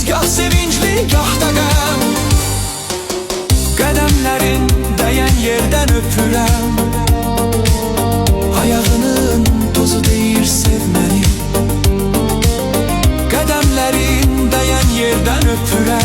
gah sevincli, gah da qəm. Qədəmlərin dəyən yerdən öpürəm. Ayağının tozu deyir sev məni. Qədəmlərin dəyən yerdən öpürəm.